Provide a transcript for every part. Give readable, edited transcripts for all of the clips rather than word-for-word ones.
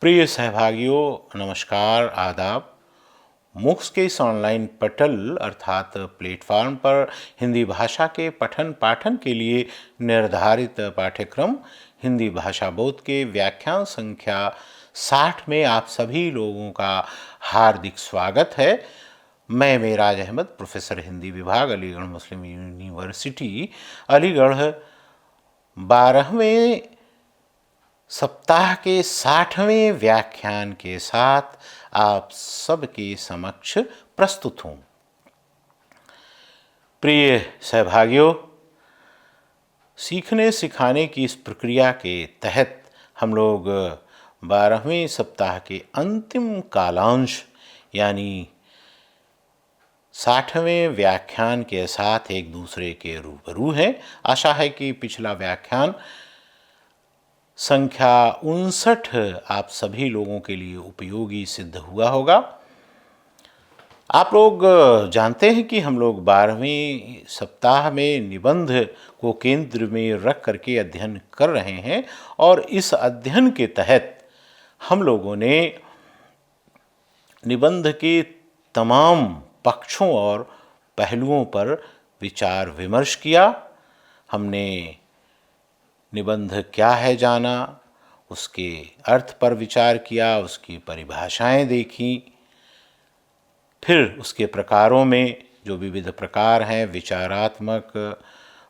प्रिय सहभागियों, नमस्कार, आदाब। मूक्स के इस ऑनलाइन पटल अर्थात प्लेटफॉर्म पर हिंदी भाषा के पठन पाठन के लिए निर्धारित पाठ्यक्रम हिंदी भाषा बोध के व्याख्यान संख्या 60 में आप सभी लोगों का हार्दिक स्वागत है। मैं मेराज अहमद, प्रोफेसर हिंदी विभाग, अलीगढ़ मुस्लिम यूनिवर्सिटी, अलीगढ़, 12वें सप्ताह के 60वें व्याख्यान के साथ आप सबके समक्ष प्रस्तुत हूँ। प्रिय सहभागियों, सीखने सिखाने की इस प्रक्रिया के तहत हम लोग 12वें सप्ताह के अंतिम कालांश यानी 60वें व्याख्यान के साथ एक दूसरे के रूबरू हैं। आशा है कि पिछला व्याख्यान संख्या 59 आप सभी लोगों के लिए उपयोगी सिद्ध हुआ होगा। आप लोग जानते हैं कि हम लोग 12वें सप्ताह में निबंध को केंद्र में रख करके अध्ययन कर रहे हैं और इस अध्ययन के तहत हम लोगों ने निबंध के तमाम पक्षों और पहलुओं पर विचार विमर्श किया। हमने निबंध क्या है जाना, उसके अर्थ पर विचार किया, उसकी परिभाषाएं देखी, फिर उसके प्रकारों में जो विविध प्रकार हैं, विचारात्मक,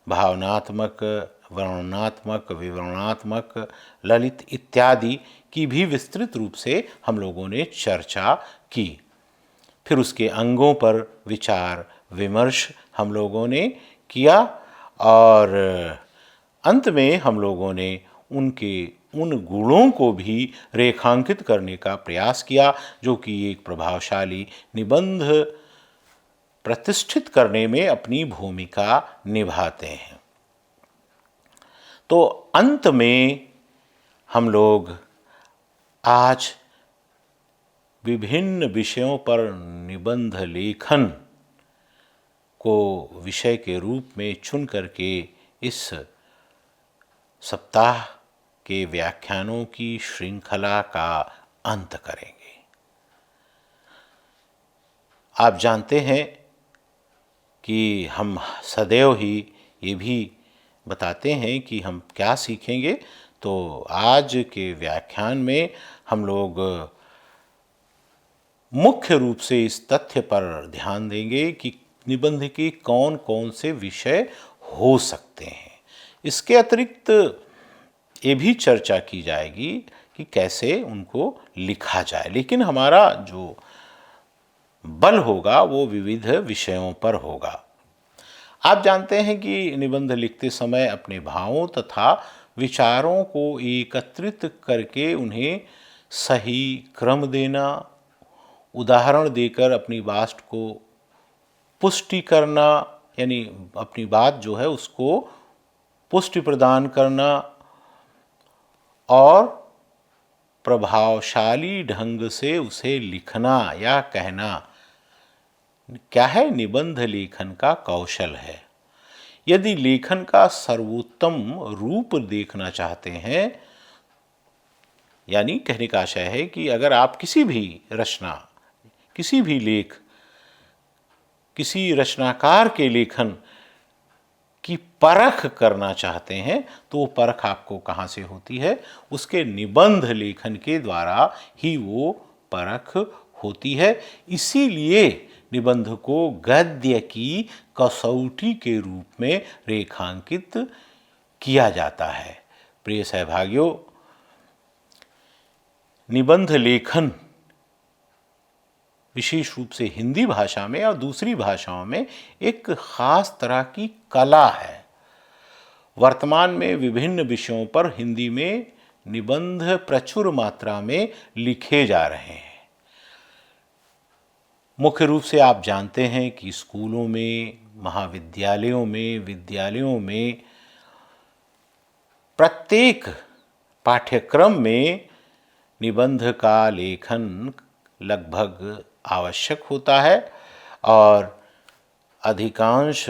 भावनात्मक, वर्णनात्मक, विवरणात्मक, ललित इत्यादि की भी विस्तृत रूप से हम लोगों ने चर्चा की। फिर उसके अंगों पर विचार विमर्श हम लोगों ने किया और अंत में हम लोगों ने उनके उन गुणों को भी रेखांकित करने का प्रयास किया जो कि एक प्रभावशाली निबंध प्रतिष्ठित करने में अपनी भूमिका निभाते हैं। तो अंत में हम लोग आज विभिन्न विषयों पर निबंध लेखन को विषय के रूप में चुन करके इस सप्ताह के व्याख्यानों की श्रृंखला का अंत करेंगे। आप जानते हैं कि हम सदैव ही ये भी बताते हैं कि हम क्या सीखेंगे, तो आज के व्याख्यान में हम लोग मुख्य रूप से इस तथ्य पर ध्यान देंगे कि निबंध के कौन कौन से विषय हो सकते हैं। इसके अतिरिक्त ये भी चर्चा की जाएगी कि कैसे उनको लिखा जाए, लेकिन हमारा जो बल होगा वो विविध विषयों पर होगा। आप जानते हैं कि निबंध लिखते समय अपने भावों तथा विचारों को एकत्रित करके उन्हें सही क्रम देना, उदाहरण देकर अपनी बात को पुष्टि करना, यानी अपनी बात जो है उसको पुष्टि प्रदान करना और प्रभावशाली ढंग से उसे लिखना या कहना क्या है, निबंध लेखन का कौशल है। यदि लेखन का सर्वोत्तम रूप देखना चाहते हैं, यानी कहने का आशय है कि अगर आप किसी भी रचना, किसी भी लेख, किसी रचनाकार के लेखन की परख करना चाहते हैं तो वो परख आपको कहाँ से होती है? उसके निबंध लेखन के द्वारा ही वो परख होती है। इसीलिए निबंध को गद्य की कसौटी के रूप में रेखांकित किया जाता है। प्रिय सहभागियों, निबंध लेखन विशेष रूप से हिंदी भाषा में और दूसरी भाषाओं में एक खास तरह की कला है। वर्तमान में विभिन्न विषयों पर हिंदी में निबंध प्रचुर मात्रा में लिखे जा रहे हैं। मुख्य रूप से आप जानते हैं कि स्कूलों में, महाविद्यालयों में, विद्यालयों में प्रत्येक पाठ्यक्रम में निबंध का लेखन लगभग आवश्यक होता है और अधिकांश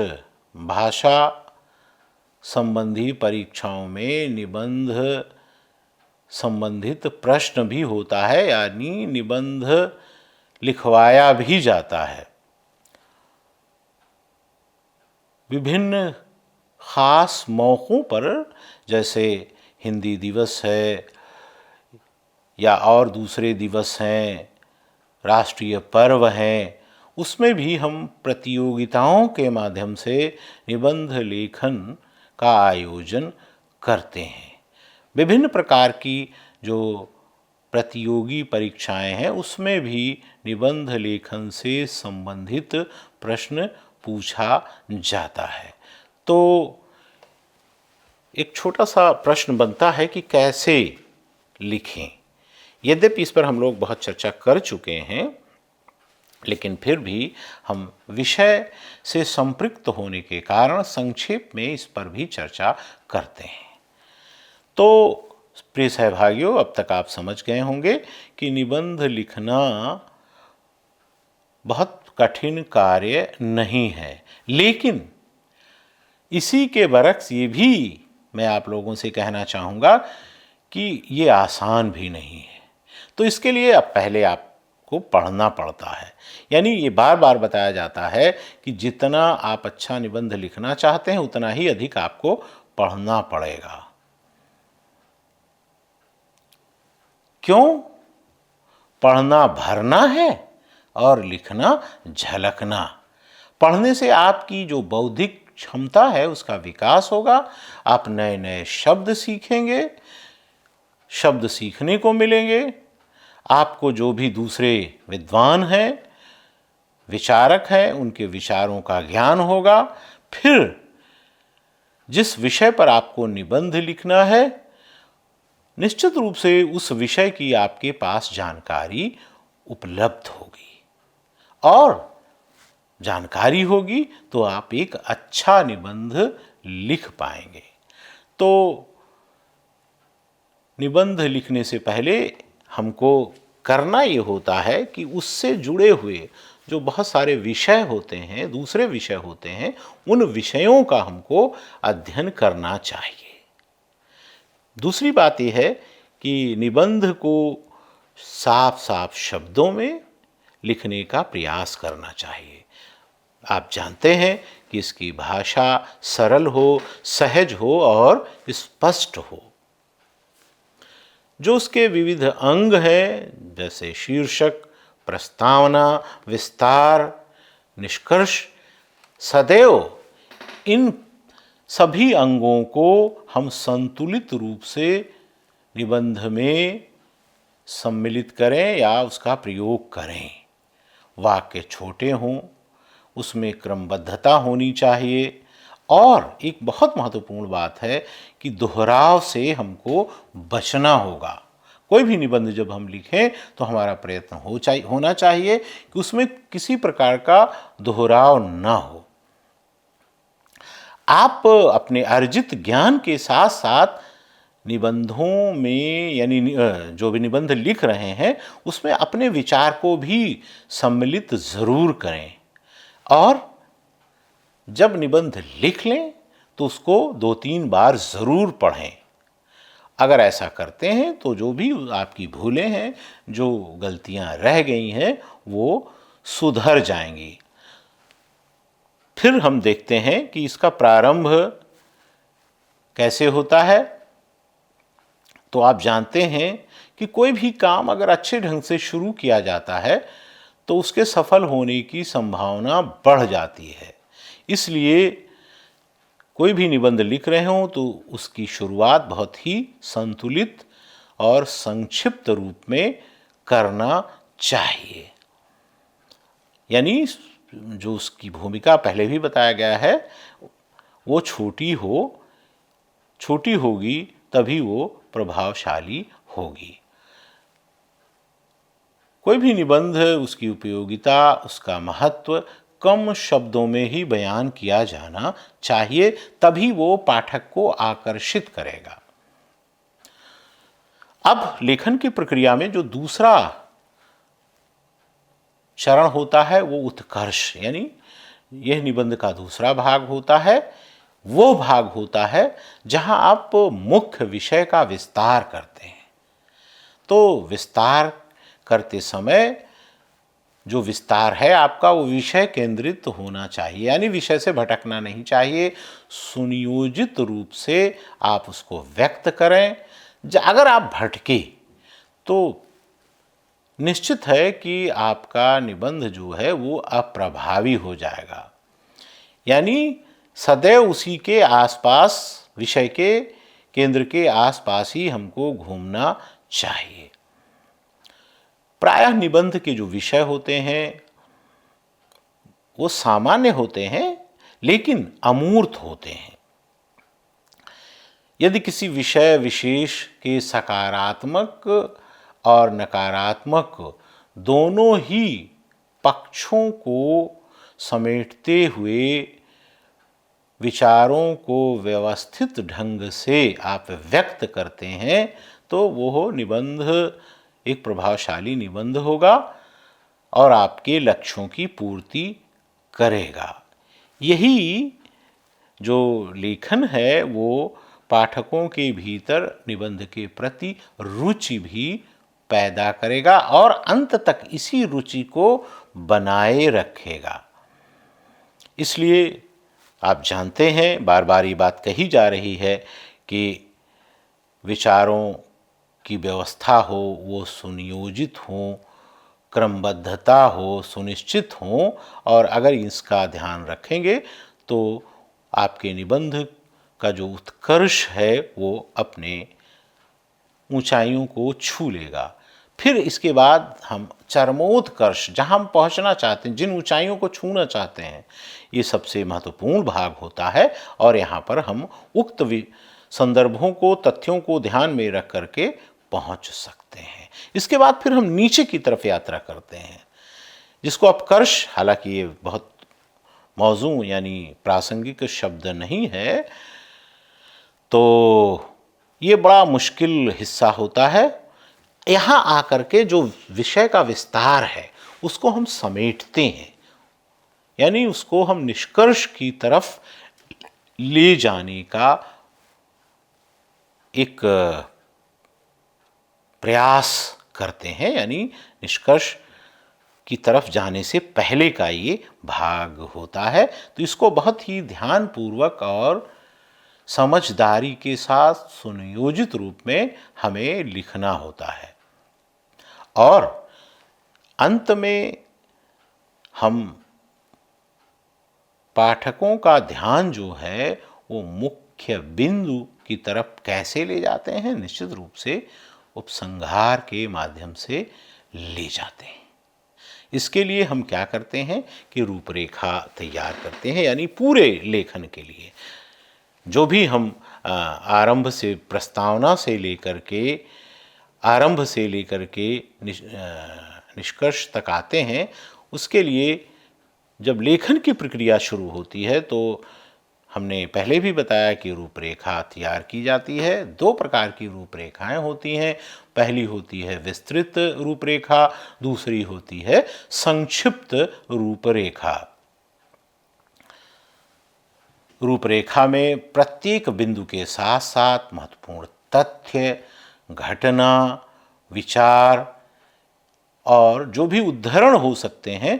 भाषा संबंधी परीक्षाओं में निबंध संबंधित प्रश्न भी होता है, यानी निबंध लिखवाया भी जाता है। विभिन्न खास मौक़ों पर, जैसे हिंदी दिवस है या और दूसरे दिवस हैं, राष्ट्रीय पर्व हैं, उसमें भी हम प्रतियोगिताओं के माध्यम से निबंध लेखन का आयोजन करते हैं। विभिन्न प्रकार की जो प्रतियोगी परीक्षाएं हैं उसमें भी निबंध लेखन से संबंधित प्रश्न पूछा जाता है। तो एक छोटा सा प्रश्न बनता है कि कैसे लिखें। यद्यपि इस पर हम लोग बहुत चर्चा कर चुके हैं, लेकिन फिर भी हम विषय से संपृक्त होने के कारण संक्षेप में इस पर भी चर्चा करते हैं। तो प्रिय सहभागियों, अब तक आप समझ गए होंगे कि निबंध लिखना बहुत कठिन कार्य नहीं है, लेकिन इसी के बरक्स ये भी मैं आप लोगों से कहना चाहूँगा कि ये आसान भी नहीं है। तो इसके लिए अब पहले आपको पढ़ना पड़ता है, यानी ये बार बार बताया जाता है कि जितना आप अच्छा निबंध लिखना चाहते हैं उतना ही अधिक आपको पढ़ना पड़ेगा। क्यों? पढ़ना भरना है और लिखना झलकना। पढ़ने से आपकी जो बौद्धिक क्षमता है उसका विकास होगा, आप नए नए शब्द सीखेंगे, शब्द सीखने को मिलेंगे, आपको जो भी दूसरे विद्वान हैं, विचारक हैं, उनके विचारों का ज्ञान होगा। फिर जिस विषय पर आपको निबंध लिखना है, निश्चित रूप से उस विषय की आपके पास जानकारी उपलब्ध होगी, और जानकारी होगी तो आप एक अच्छा निबंध लिख पाएंगे। तो निबंध लिखने से पहले हमको करना ये होता है कि उससे जुड़े हुए जो बहुत सारे विषय होते हैं, दूसरे विषय होते हैं, उन विषयों का हमको अध्ययन करना चाहिए। दूसरी बात यह है कि निबंध को साफ साफ शब्दों में लिखने का प्रयास करना चाहिए। आप जानते हैं कि इसकी भाषा सरल हो, सहज हो और स्पष्ट हो। जो उसके विविध अंग हैं, जैसे शीर्षक, प्रस्तावना, विस्तार, निष्कर्ष, सदैव इन सभी अंगों को हम संतुलित रूप से निबंध में सम्मिलित करें या उसका प्रयोग करें। वाक्य छोटे हों, उसमें क्रमबद्धता होनी चाहिए, और एक बहुत महत्वपूर्ण बात है कि दोहराव से हमको बचना होगा। कोई भी निबंध जब हम लिखें तो हमारा प्रयत्न होना चाहिए कि उसमें किसी प्रकार का दोहराव ना हो। आप अपने अर्जित ज्ञान के साथ साथ निबंधों में, यानी जो भी निबंध लिख रहे हैं उसमें अपने विचार को भी सम्मिलित ज़रूर करें, और जब निबंध लिख लें तो उसको 2-3 बार ज़रूर पढ़ें। अगर ऐसा करते हैं तो जो भी आपकी भूलें हैं, जो गलतियां रह गई हैं, वो सुधर जाएंगी। फिर हम देखते हैं कि इसका प्रारंभ कैसे होता है। तो आप जानते हैं कि कोई भी काम अगर अच्छे ढंग से शुरू किया जाता है तो उसके सफल होने की संभावना बढ़ जाती है। इसलिए कोई भी निबंध लिख रहे हों तो उसकी शुरुआत बहुत ही संतुलित और संक्षिप्त रूप में करना चाहिए। यानी जो उसकी भूमिका पहले भी बताया गया है वो छोटी होगी तभी वो प्रभावशाली होगी। कोई भी निबंध, उसकी उपयोगिता, उसका महत्व कम शब्दों में ही बयान किया जाना चाहिए, तभी वो पाठक को आकर्षित करेगा। अब लेखन की प्रक्रिया में जो दूसरा चरण होता है वो उत्कर्ष, यानी यह निबंध का दूसरा भाग होता है। वो भाग होता है जहां आप मुख्य विषय का विस्तार करते हैं। तो विस्तार करते समय जो विस्तार है आपका वो विषय केंद्रित होना चाहिए, यानी विषय से भटकना नहीं चाहिए। सुनियोजित रूप से आप उसको व्यक्त करें। अगर आप भटके तो निश्चित है कि आपका निबंध जो है वो अप्रभावी हो जाएगा। यानी सदैव उसी के आसपास, विषय के केंद्र के आसपास ही हमको घूमना चाहिए। प्रायः निबंध के जो विषय होते हैं वो सामान्य होते हैं लेकिन अमूर्त होते हैं। यदि किसी विषय विशेष के सकारात्मक और नकारात्मक दोनों ही पक्षों को समेटते हुए विचारों को व्यवस्थित ढंग से आप व्यक्त करते हैं तो वो निबंध एक प्रभावशाली निबंध होगा और आपके लक्ष्यों की पूर्ति करेगा। यही जो लेखन है वो पाठकों के भीतर निबंध के प्रति रुचि भी पैदा करेगा और अंत तक इसी रुचि को बनाए रखेगा। इसलिए आप जानते हैं, बार बार ये बात कही जा रही है कि विचारों की व्यवस्था हो, वो सुनियोजित हो, क्रमबद्धता हो, सुनिश्चित हो, और अगर इसका ध्यान रखेंगे तो आपके निबंध का जो उत्कर्ष है वो अपने ऊंचाइयों को छू लेगा। फिर इसके बाद हम चरमोत्कर्ष, जहाँ हम पहुँचना चाहते हैं, जिन ऊंचाइयों को छूना चाहते हैं, ये सबसे महत्वपूर्ण भाग होता है और यहाँ पर हम उक्त संदर्भों को, तथ्यों को ध्यान में रख करके पहुँच सकते हैं। इसके बाद फिर हम नीचे की तरफ यात्रा करते हैं, जिसको अपकर्ष, हालांकि ये बहुत मौजू यानी प्रासंगिक शब्द नहीं है, तो ये बड़ा मुश्किल हिस्सा होता है। यहाँ आकर के जो विषय का विस्तार है उसको हम समेटते हैं, यानी उसको हम निष्कर्ष की तरफ ले जाने का एक प्रयास करते हैं, यानी निष्कर्ष की तरफ जाने से पहले का ये भाग होता है। तो इसको बहुत ही ध्यानपूर्वक और समझदारी के साथ सुनियोजित रूप में हमें लिखना होता है और अंत में हम पाठकों का ध्यान जो है वो मुख्य बिंदु की तरफ कैसे ले जाते हैं, निश्चित रूप से उपसंहार के माध्यम से ले जाते हैं। इसके लिए हम क्या करते हैं कि रूपरेखा तैयार करते हैं, यानी पूरे लेखन के लिए जो भी हम आरंभ से, प्रस्तावना से लेकर के, आरंभ से लेकर के निष्कर्ष तक आते हैं, उसके लिए जब लेखन की प्रक्रिया शुरू होती है तो हमने पहले भी बताया कि रूपरेखा तैयार की जाती है। दो प्रकार की रूपरेखाएं होती हैं, पहली होती है विस्तृत रूपरेखा, दूसरी होती है संक्षिप्त रूपरेखा। रूपरेखा में प्रत्येक बिंदु के साथ साथ महत्वपूर्ण तथ्य, घटना, विचार और जो भी उद्धरण हो सकते हैं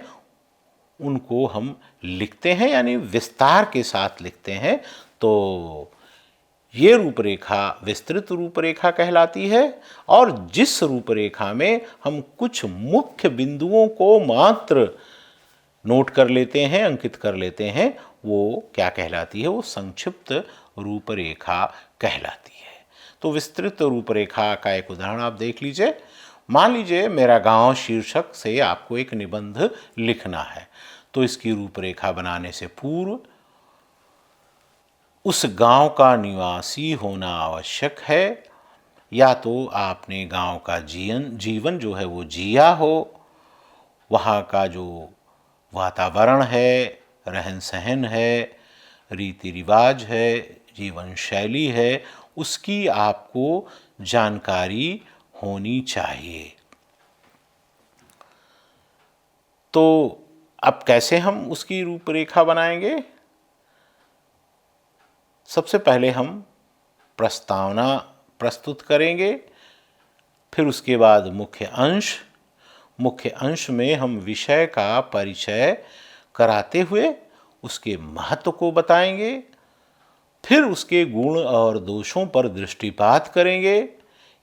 उनको हम लिखते हैं, यानी विस्तार के साथ लिखते हैं। तो ये रूपरेखा विस्तृत रूपरेखा कहलाती है और जिस रूपरेखा में हम कुछ मुख्य बिंदुओं को मात्र नोट कर लेते हैं, अंकित कर लेते हैं, वो क्या कहलाती है, वो संक्षिप्त रूपरेखा कहलाती है। तो विस्तृत रूपरेखा का एक उदाहरण आप देख लीजिए। मान लीजिए मेरा गांव शीर्षक से आपको एक निबंध लिखना है, तो इसकी रूपरेखा बनाने से पूर्व उस गांव का निवासी होना आवश्यक है, या तो आपने गांव का जीवन जो है वो जिया हो, वहाँ का जो वातावरण है, रहन सहन है, रीति रिवाज है, जीवन शैली है, उसकी आपको जानकारी होनी चाहिए। तो अब कैसे हम उसकी रूपरेखा बनाएंगे? सबसे पहले हम प्रस्तावना प्रस्तुत करेंगे फिर उसके बाद मुख्य अंश में हम विषय का परिचय कराते हुए उसके महत्व को बताएंगे, फिर उसके गुण और दोषों पर दृष्टिपात करेंगे,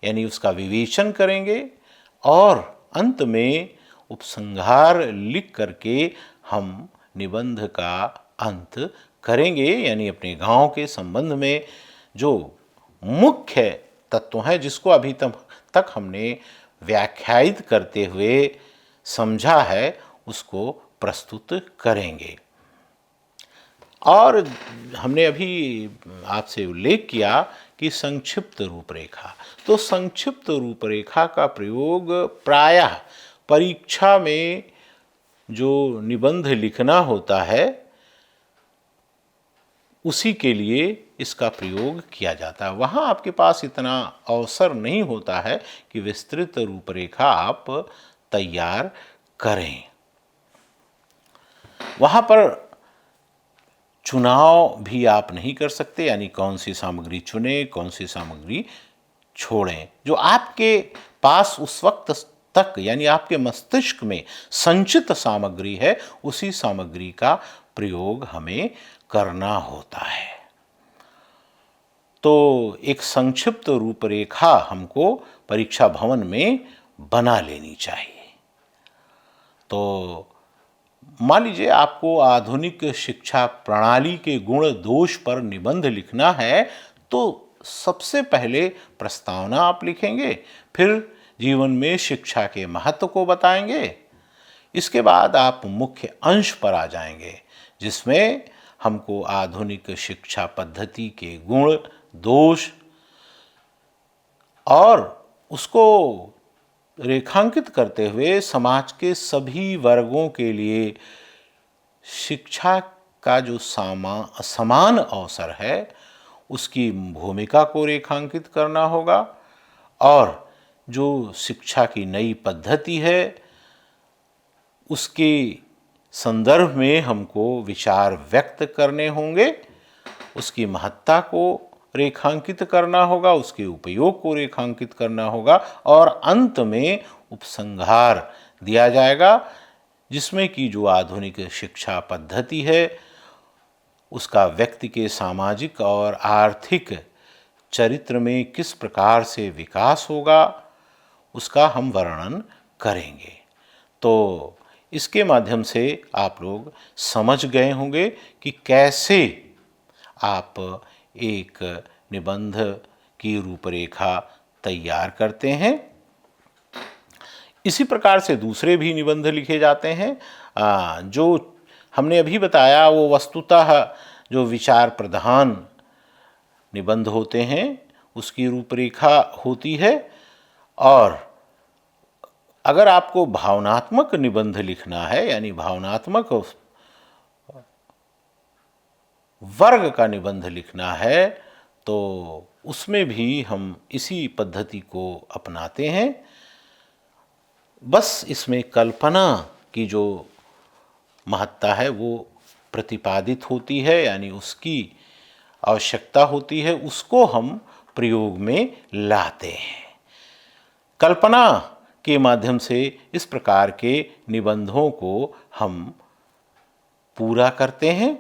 यानी उसका विवेचन करेंगे, और अंत में उपसंहार लिख करके हम निबंध का अंत करेंगे। यानी अपने गांव के संबंध में जो मुख्य तत्व हैं जिसको अभी तक हमने व्याख्यायित करते हुए समझा है उसको प्रस्तुत करेंगे। और हमने अभी आपसे उल्लेख किया कि संक्षिप्त रूपरेखा, तो संक्षिप्त रूपरेखा का प्रयोग प्रायः परीक्षा में जो निबंध लिखना होता है उसी के लिए इसका प्रयोग किया जाता है। वहाँ आपके पास इतना अवसर नहीं होता है कि विस्तृत रूपरेखा आप तैयार करें। वहाँ पर चुनाव भी आप नहीं कर सकते, यानी कौन सी सामग्री चुनें, कौन सी सामग्री छोड़ें। जो आपके पास उस वक्त तक, यानी आपके मस्तिष्क में संचित सामग्री है, उसी सामग्री का प्रयोग हमें करना होता है। तो एक संक्षिप्त रूपरेखा हमको परीक्षा भवन में बना लेनी चाहिए। तो मान लीजिए आपको आधुनिक शिक्षा प्रणाली के गुण दोष पर निबंध लिखना है, तो सबसे पहले प्रस्तावना आप लिखेंगे, फिर जीवन में शिक्षा के महत्व को बताएंगे। इसके बाद आप मुख्य अंश पर आ जाएंगे जिसमें हमको आधुनिक शिक्षा पद्धति के गुण दोष और उसको रेखांकित करते हुए समाज के सभी वर्गों के लिए शिक्षा का जो समान अवसर है उसकी भूमिका को रेखांकित करना होगा, और जो शिक्षा की नई पद्धति है उसके संदर्भ में हमको विचार व्यक्त करने होंगे, उसकी महत्ता को रेखांकित करना होगा, उसके उपयोग को रेखांकित करना होगा, और अंत में उपसंहार दिया जाएगा जिसमें कि जो आधुनिक शिक्षा पद्धति है उसका व्यक्ति के सामाजिक और आर्थिक चरित्र में किस प्रकार से विकास होगा उसका हम वर्णन करेंगे। तो इसके माध्यम से आप लोग समझ गए होंगे कि कैसे आप एक निबंध की रूपरेखा तैयार करते हैं। इसी प्रकार से दूसरे भी निबंध लिखे जाते हैं। जो हमने अभी बताया वो वस्तुतः जो विचार प्रधान निबंध होते हैं उसकी रूपरेखा होती है, और अगर आपको भावनात्मक निबंध लिखना है, यानी भावनात्मक वर्ग का निबंध लिखना है, तो उसमें भी हम इसी पद्धति को अपनाते हैं। बस इसमें कल्पना की जो महत्ता है वो प्रतिपादित होती है, यानी उसकी आवश्यकता होती है, उसको हम प्रयोग में लाते हैं। कल्पना के माध्यम से इस प्रकार के निबंधों को हम पूरा करते हैं।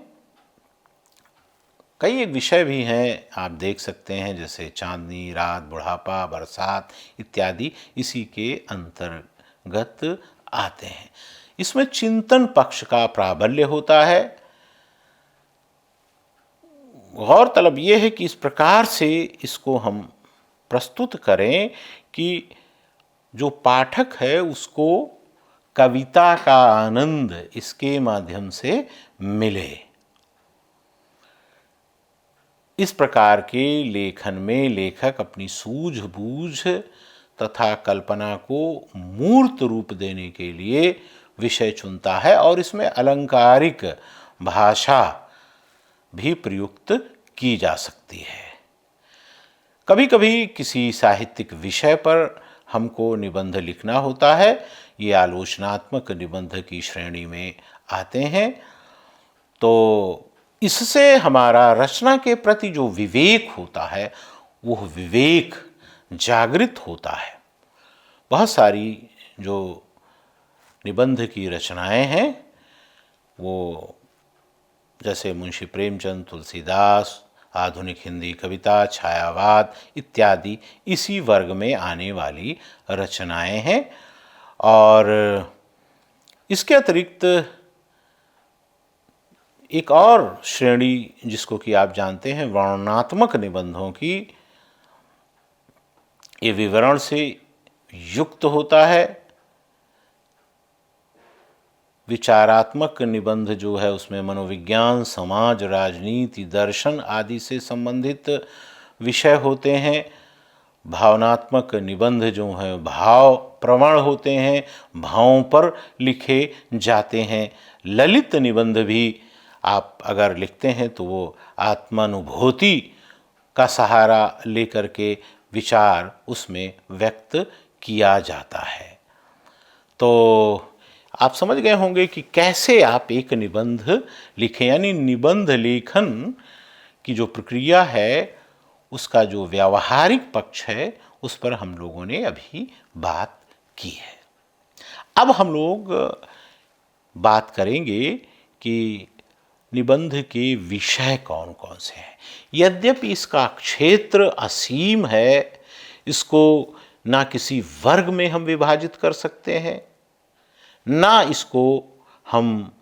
कई एक विषय भी हैं आप देख सकते हैं, जैसे चांदनी रात, बुढ़ापा, बरसात इत्यादि इसी के अंतर्गत आते हैं। इसमें चिंतन पक्ष का प्राबल्य होता है। गौरतलब ये है कि इस प्रकार से इसको हम प्रस्तुत करें कि जो पाठक है उसको कविता का आनंद इसके माध्यम से मिले। इस प्रकार के लेखन में लेखक अपनी सूझबूझ तथा कल्पना को मूर्त रूप देने के लिए विषय चुनता है, और इसमें अलंकारिक भाषा भी प्रयुक्त की जा सकती है। कभी कभी किसी साहित्यिक विषय पर हमको निबंध लिखना होता है, ये आलोचनात्मक निबंध की श्रेणी में आते हैं। तो इससे हमारा रचना के प्रति जो विवेक होता है वो विवेक जागृत होता है। बहुत सारी जो निबंध की रचनाएं हैं वो जैसे मुंशी प्रेमचंद, तुलसीदास, आधुनिक हिंदी कविता, छायावाद इत्यादि इसी वर्ग में आने वाली रचनाएं हैं। और इसके अतिरिक्त एक और श्रेणी जिसको कि आप जानते हैं वर्णनात्मक निबंधों की, ये विवरण से युक्त होता है। विचारात्मक निबंध जो है उसमें मनोविज्ञान, समाज, राजनीति, दर्शन आदि से संबंधित विषय होते हैं। भावनात्मक निबंध जो हैं भाव प्रवण होते हैं, भावों पर लिखे जाते हैं। ललित निबंध भी आप अगर लिखते हैं तो वो आत्मानुभूति का सहारा लेकर के विचार उसमें व्यक्त किया जाता है। तो आप समझ गए होंगे कि कैसे आप एक निबंध लिखें, यानी निबंध लेखन की जो प्रक्रिया है उसका जो व्यावहारिक पक्ष है उस पर हम लोगों ने अभी बात की है। अब हम लोग बात करेंगे कि निबंध के विषय कौन कौन से हैं। यद्यपि इसका क्षेत्र असीम है, इसको ना किसी वर्ग में हम विभाजित कर सकते हैं, ना इसको हम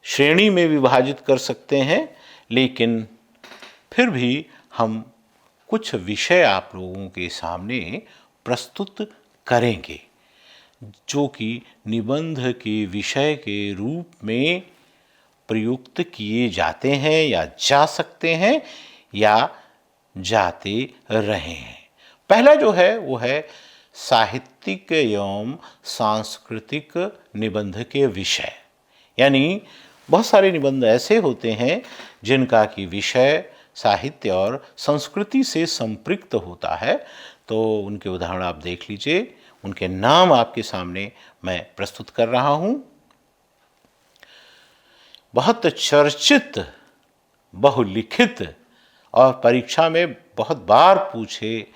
श्रेणी में विभाजित कर सकते हैं, लेकिन फिर भी हम कुछ विषय आप लोगों के सामने प्रस्तुत करेंगे जो कि निबंध के विषय के रूप में प्रयुक्त किए जाते हैं या जा सकते हैं या जाते रहे हैं। पहला जो है वो है साहित्यिक एवं सांस्कृतिक निबंध के विषय, यानी बहुत सारे निबंध ऐसे होते हैं जिनका कि विषय साहित्य और संस्कृति से संपृक्त होता है। तो उनके उदाहरण आप देख लीजिए, उनके नाम आपके सामने मैं प्रस्तुत कर रहा हूं। बहुत चर्चित, बहुलिखित और परीक्षा में बहुत बार पूछे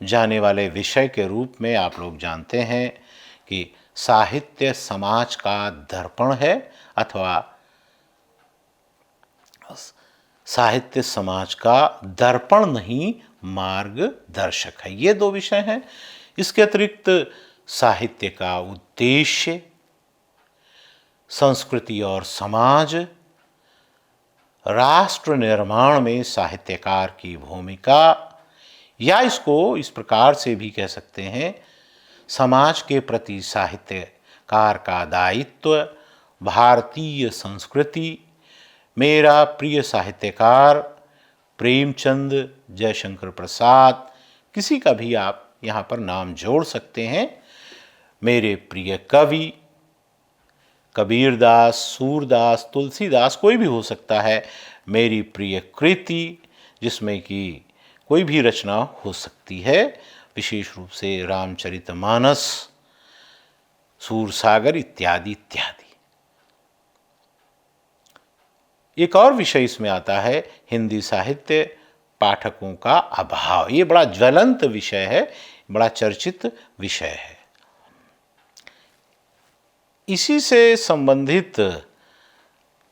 जाने वाले विषय के रूप में आप लोग जानते हैं कि साहित्य समाज का दर्पण है अथवा साहित्य समाज का दर्पण नहीं मार्गदर्शक है। ये दो विषय हैं। इसके अतिरिक्त साहित्य का उद्देश्य, संस्कृति और समाज, राष्ट्र निर्माण में साहित्यकार की भूमिका, या इसको इस प्रकार से भी कह सकते हैं समाज के प्रति साहित्यकार का दायित्व, भारतीय संस्कृति, मेरा प्रिय साहित्यकार प्रेमचंद, जयशंकर प्रसाद, किसी का भी आप यहाँ पर नाम जोड़ सकते हैं, मेरे प्रिय कवि कबीरदास, सूरदास, तुलसीदास, कोई भी हो सकता है, मेरी प्रिय कृति जिसमें कि कोई भी रचना हो सकती है, विशेष रूप से रामचरितमानस, सूरसागर इत्यादि इत्यादि। एक और विषय इसमें आता है हिंदी साहित्य पाठकों का अभाव। ये बड़ा ज्वलंत विषय है, बड़ा चर्चित विषय है। इसी से संबंधित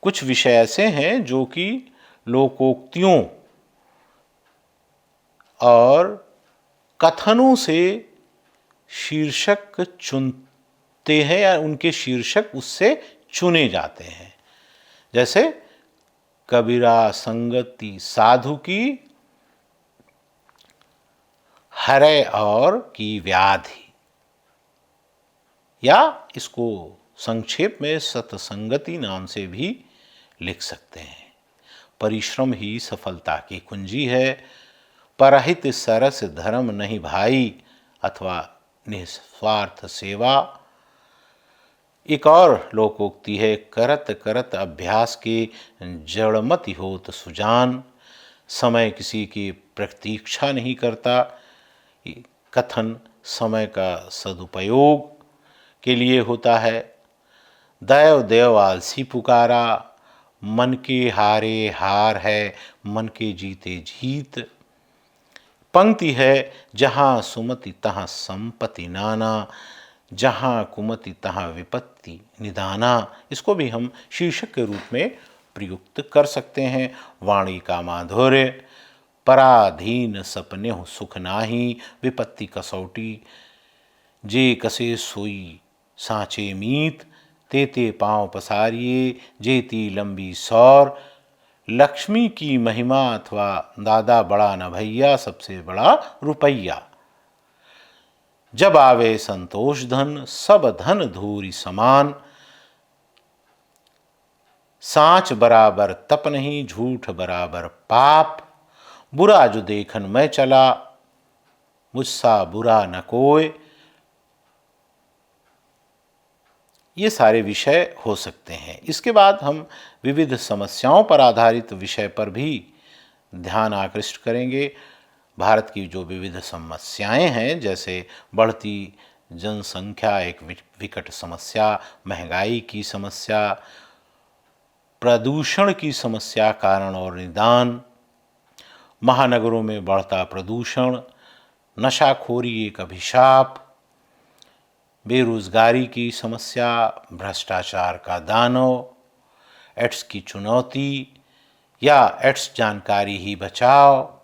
कुछ विषय ऐसे हैं जो कि लोकोक्तियों और कथनों से शीर्षक चुनते हैं या उनके शीर्षक उससे चुने जाते हैं। जैसे कबीरा संगति साधु की, हरै और की व्याधि, या इसको संक्षेप में सतसंगति नाम से भी लिख सकते हैं। परिश्रम ही सफलता की कुंजी है, परहित सरस धर्म नहीं भाई, अथवा निस्वार्थ सेवा। एक और लोकोक्ति है, करत करत अभ्यास के जड़मति होत सुजान। समय किसी की प्रतीक्षा नहीं करता। कथन समय का सदुपयोग के लिए होता है। दैव देव आलसी पुकारा, मन के हारे हार है, मन के जीते जीत। पंक्ति है, जहाँ सुमति तहाँ संपत्ति नाना, जहाँ कुमति तहाँ विपत्ति निदाना। इसको भी हम शीर्षक के रूप में प्रयुक्त कर सकते हैं। वाणी का माधुर्य, पराधीन सपने सुख नाही, विपत्ति कसौटी जे कसे सोई सांचे मीत, तेते पांव पसारिए जेती लंबी सौर, लक्ष्मी की महिमा अथवा दादा बड़ा न भैया, सबसे बड़ा रुपैया। जब आवे संतोष धन, सब धन धूरी समान, सांच बराबर तप नहीं, झूठ बराबर पाप, बुरा जो देखन मैं चला, मुझसा बुरा न कोय। ये सारे विषय हो सकते हैं। इसके बाद हम विविध समस्याओं पर आधारित विषय पर भी ध्यान आकृष्ट करेंगे। भारत की जो विविध समस्याएं हैं, जैसे बढ़ती जनसंख्या एक विकट समस्या, महंगाई की समस्या, प्रदूषण की समस्या, कारण और निदान, महानगरों में बढ़ता प्रदूषण, नशाखोरी एक अभिशाप, बेरोजगारी की समस्या, भ्रष्टाचार का दानव, एड्स की चुनौती या एड्स जानकारी ही बचाओ,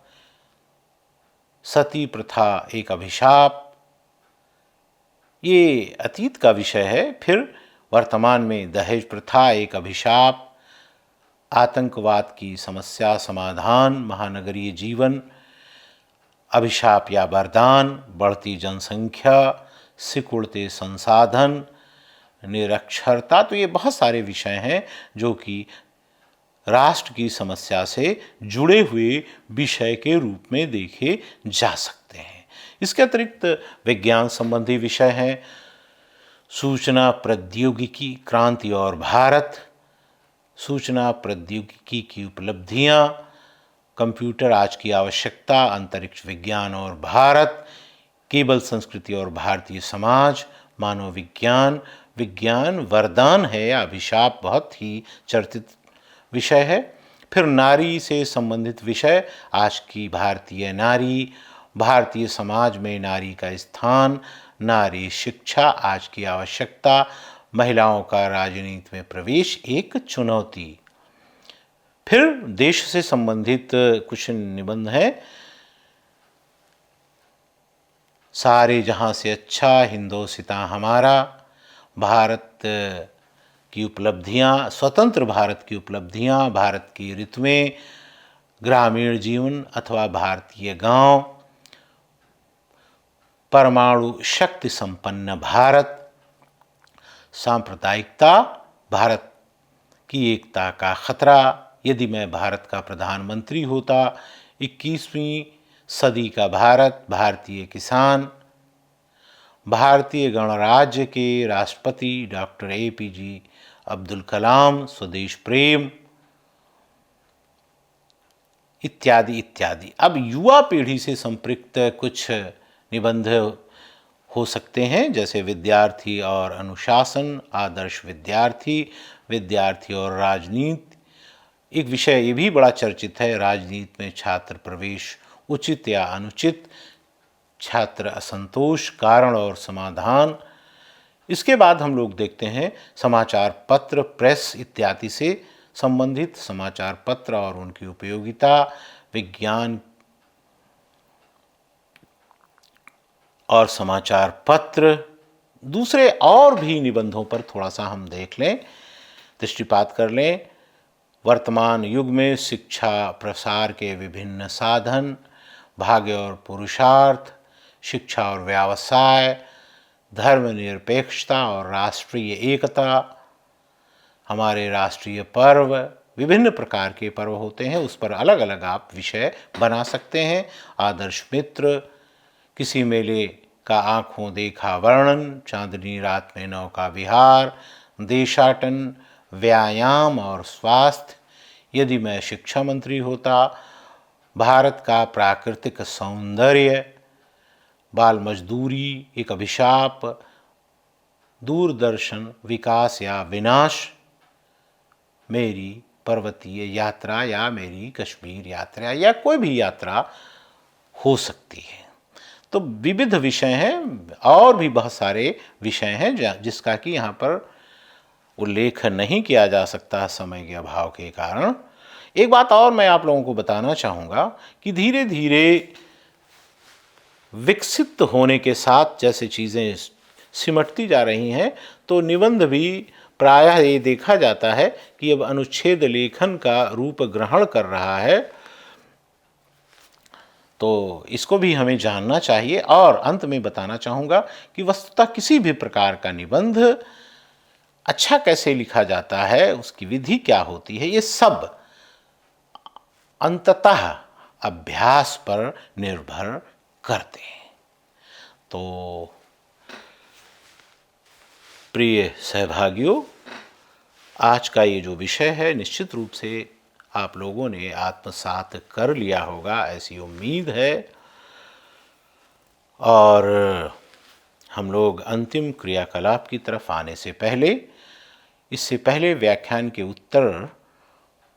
सती प्रथा एक अभिशाप, ये अतीत का विषय है। फिर वर्तमान में दहेज प्रथा एक अभिशाप, आतंकवाद की समस्या समाधान, महानगरीय जीवन अभिशाप या वरदान, बढ़ती जनसंख्या, सिकुड़ते संसाधन, निरक्षरता। तो ये बहुत सारे विषय हैं जो कि राष्ट्र की समस्या से जुड़े हुए विषय के रूप में देखे जा सकते हैं। इसके अतिरिक्त विज्ञान संबंधी विषय हैं, सूचना प्रौद्योगिकी क्रांति और भारत, सूचना प्रौद्योगिकी की उपलब्धियां, कंप्यूटर आज की आवश्यकता, अंतरिक्ष विज्ञान और भारत, केवल संस्कृति और भारतीय समाज, मानव विज्ञान, विज्ञान वरदान है या अभिशाप, बहुत ही चर्चित विषय है। फिर नारी से संबंधित विषय, आज की भारतीय नारी, भारतीय समाज में नारी का स्थान, नारी शिक्षा आज की आवश्यकता, महिलाओं का राजनीति में प्रवेश एक चुनौती। फिर देश से संबंधित कुछ निबंध हैं, सारे जहां से अच्छा हिंदोसिता हमारा, भारत की उपलब्धियां, स्वतंत्र भारत की उपलब्धियां, भारत की ऋतुएं, ग्रामीण जीवन अथवा भारतीय गांव, परमाणु शक्ति संपन्न भारत, सांप्रदायिकता, भारत की एकता का खतरा, यदि मैं भारत का प्रधानमंत्री होता, 21वीं सदी का भारत, भारतीय किसान, भारतीय गणराज्य के राष्ट्रपति डॉक्टर APJ अब्दुल कलाम, स्वदेश प्रेम इत्यादि इत्यादि। अब युवा पीढ़ी से संपृक्त कुछ निबंध हो सकते हैं, जैसे विद्यार्थी और अनुशासन, आदर्श विद्यार्थी, विद्यार्थी और राजनीति। एक विषय ये भी बड़ा चर्चित है, राजनीति में छात्र प्रवेश उचित या अनुचित, छात्र असंतोष, कारण और समाधान। इसके बाद हम लोग देखते हैं समाचार पत्र, प्रेस इत्यादि से संबंधित समाचार पत्र और उनकी उपयोगिता, विज्ञान और समाचार पत्र। दूसरे और भी निबंधों पर थोड़ा सा हम देख लें, दृष्टिपात कर लें। वर्तमान युग में शिक्षा प्रसार के विभिन्न साधन, भाग्य और पुरुषार्थ, शिक्षा और व्यवसाय, धर्मनिरपेक्षता और राष्ट्रीय एकता, हमारे राष्ट्रीय पर्व, विभिन्न प्रकार के पर्व होते हैं, उस पर अलग अलग आप विषय बना सकते हैं। आदर्श मित्र, किसी मेले का आँखों देखा वर्णन, चांदनी रात में नौका विहार, देशाटन, व्यायाम और स्वास्थ्य, यदि मैं शिक्षा मंत्री होता, भारत का प्राकृतिक सौंदर्य, बाल मजदूरी एक अभिशाप, दूरदर्शन विकास या विनाश, मेरी पर्वतीय यात्रा या मेरी कश्मीर यात्रा या कोई भी यात्रा हो सकती है। तो विविध विषय हैं और भी बहुत सारे विषय हैं जिसका कि यहाँ पर उल्लेख नहीं किया जा सकता समय के अभाव के कारण। एक बात और मैं आप लोगों को बताना चाहूँगा कि धीरे धीरे विकसित होने के साथ जैसे चीज़ें सिमटती जा रही हैं, तो निबंध भी प्रायः ये देखा जाता है कि अब अनुच्छेद लेखन का रूप ग्रहण कर रहा है। तो इसको भी हमें जानना चाहिए। और अंत में बताना चाहूँगा कि वस्तुतः किसी भी प्रकार का निबंध अच्छा कैसे लिखा जाता है, उसकी विधि क्या होती है, ये सब अंततः अभ्यास पर निर्भर करते हैं। तो प्रिय सहभागियों, आज का ये जो विषय है निश्चित रूप से आप लोगों ने आत्मसात कर लिया होगा, ऐसी उम्मीद है। और हम लोग अंतिम क्रियाकलाप की तरफ आने से पहले, इससे पहले व्याख्यान के उत्तर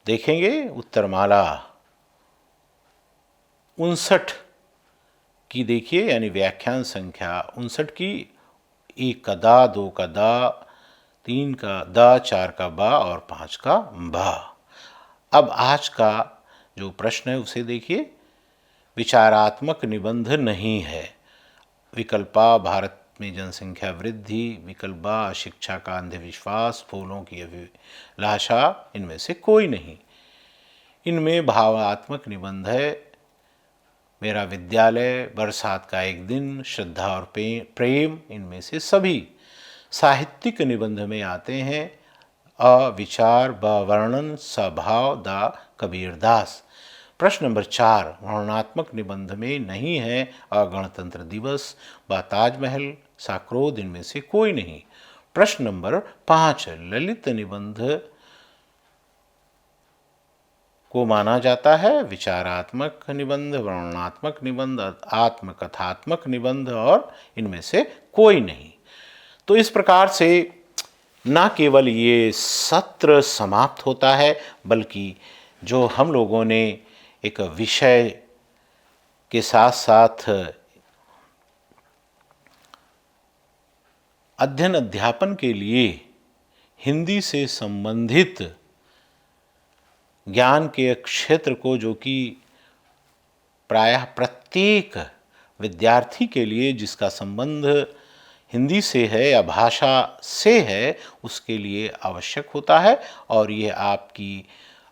देखेंगे। उत्तरमाला 59 की देखिए, यानी व्याख्यान संख्या 59 की 1 का दा, 2 का दा, 3 का दा, 4 का बा और 5 का भा। अब आज का जो प्रश्न है उसे देखिए। विचारात्मक निबंध नहीं है। विकल्पा भारत में जनसंख्या वृद्धि, विकल्पा शिक्षा का अंधविश्वास, फूलों की अभिलाषा, इनमें से कोई नहीं। इनमें भावात्मक निबंध है। मेरा विद्यालय, बरसात का एक दिन, श्रद्धा और प्रेम, इनमें से सभी साहित्यिक निबंध में आते हैं। अविचार, ब वर्णन, सभाव, दा कबीरदास। प्रश्न नंबर 4 वर्णनात्मक निबंध में नहीं है। अगणतंत्र दिवस, व ताजमहल, सा क्रोध, इनमें से कोई नहीं। प्रश्न नंबर 5 ललित निबंध को माना जाता है। विचारात्मक निबंध, वर्णनात्मक निबंध, आत्मकथात्मक निबंध और इनमें से कोई नहीं। तो इस प्रकार से न केवल ये सत्र समाप्त होता है, बल्कि जो हम लोगों ने एक विषय के साथ साथ अध्ययन अध्यापन के लिए हिंदी से संबंधित ज्ञान के क्षेत्र को, जो कि प्रायः प्रत्येक विद्यार्थी के लिए जिसका संबंध हिंदी से है या भाषा से है, उसके लिए आवश्यक होता है। और ये आपकी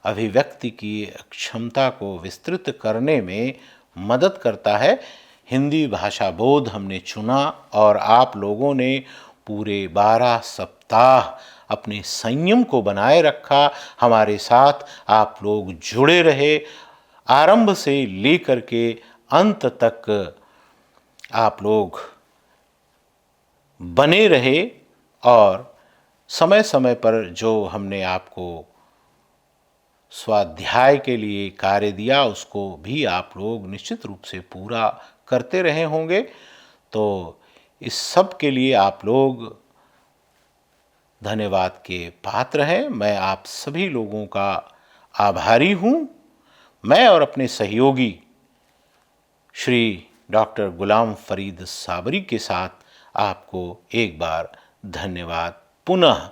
अभिव्यक्ति की क्षमता को विस्तृत करने में मदद करता है। हिंदी भाषा बोध हमने चुना और आप लोगों ने पूरे 12 सप्ताह अपने संयम को बनाए रखा। हमारे साथ आप लोग जुड़े रहे, आरंभ से लेकर के अंत तक आप लोग बने रहे। और समय समय पर जो हमने आपको स्वाध्याय के लिए कार्य दिया, उसको भी आप लोग निश्चित रूप से पूरा करते रहे होंगे। तो इस सब के लिए आप लोग धन्यवाद के पात्र हैं। मैं आप सभी लोगों का आभारी हूँ। मैं और अपने सहयोगी श्री डॉक्टर गुलाम फरीद साबरी के साथ आपको एक बार धन्यवाद पुनः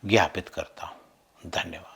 ज्ञापित करता हूँ। धन्यवाद।